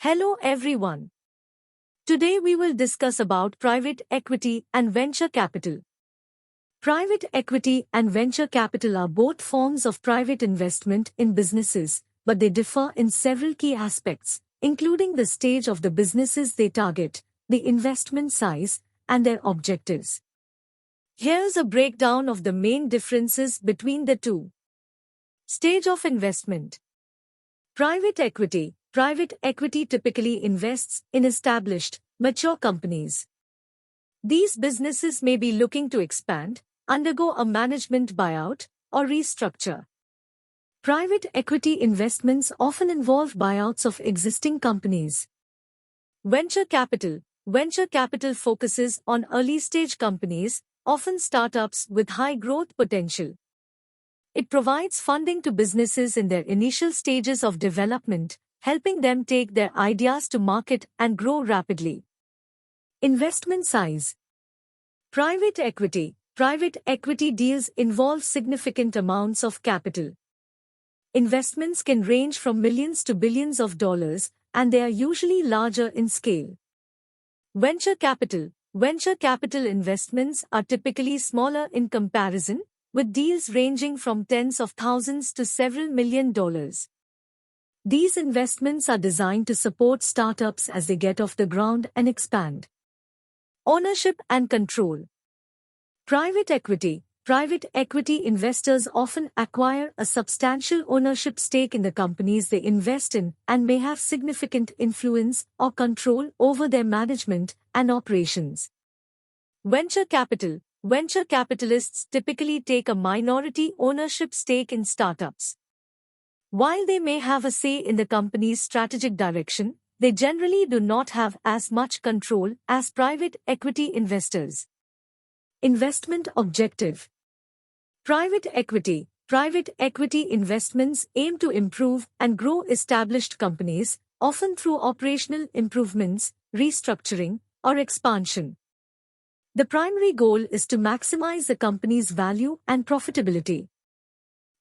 Hello everyone. Today we will discuss about private equity and venture capital. Private equity and venture capital are both forms of private investment in businesses, but they differ in several key aspects, including the stage of the businesses they target, the investment size, and their objectives. Here's a breakdown of the main differences between the two. Stage of investment. Private equity. Private equity typically invests in established, mature companies. These businesses may be looking to expand, undergo a management buyout, or restructure. Private equity investments often involve buyouts of existing companies. Venture capital. Venture capital focuses on early-stage companies, often startups with high growth potential. It provides funding to businesses in their initial stages of development, helping them take their ideas to market and grow rapidly. Investment size. Private equity. Private equity deals involve significant amounts of capital. Investments can range from millions to billions of dollars, and they are usually larger in scale. Venture capital. Venture capital investments are typically smaller in comparison, with deals ranging from tens of thousands to several $1 million. These investments are designed to support startups as they get off the ground and expand. Ownership and control. Private equity. Private equity investors often acquire a substantial ownership stake in the companies they invest in and may have significant influence or control over their management and operations. Venture capital. Venture capitalists typically take a minority ownership stake in startups. While they may have a say in the company's strategic direction, they generally do not have as much control as private equity investors. Investment objective. Private equity. Private equity investments aim to improve and grow established companies, often through operational improvements, restructuring, or expansion. The primary goal is to maximize the company's value and profitability.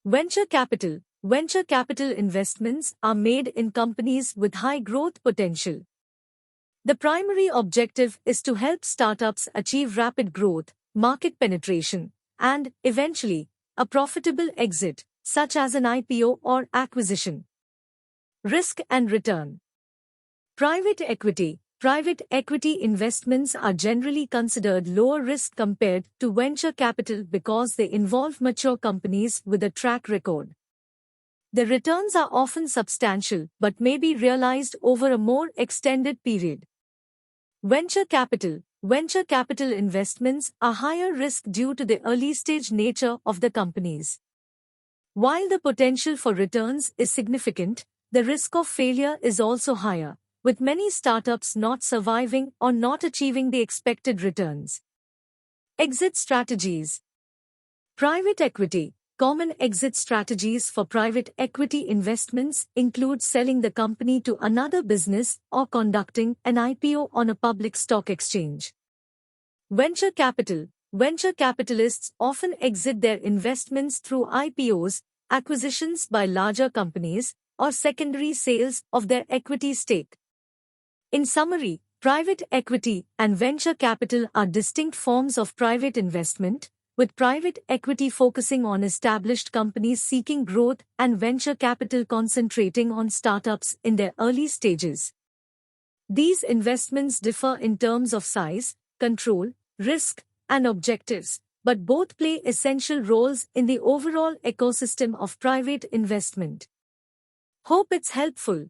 Venture capital. Venture capital investments are made in companies with high growth potential. The primary objective is to help startups achieve rapid growth, market penetration, and, eventually, a profitable exit, such as an IPO or acquisition. Risk and return. Private equity. Private equity investments are generally considered lower risk compared to venture capital because they involve mature companies with a track record. The returns are often substantial but may be realized over a more extended period. Venture capital. Venture capital investments are higher risk due to the early-stage nature of the companies. While the potential for returns is significant, the risk of failure is also higher, with many startups not surviving or not achieving the expected returns. Exit strategies. Private equity. Common exit strategies for private equity investments include selling the company to another business or conducting an IPO on a public stock exchange. Venture capital. Venture capitalists often exit their investments through IPOs, acquisitions by larger companies, or secondary sales of their equity stake. In summary, private equity and venture capital are distinct forms of private investment, with private equity focusing on established companies seeking growth and venture capital concentrating on startups in their early stages. These investments differ in terms of size, control, risk, and objectives, but both play essential roles in the overall ecosystem of private investment. Hope it's helpful.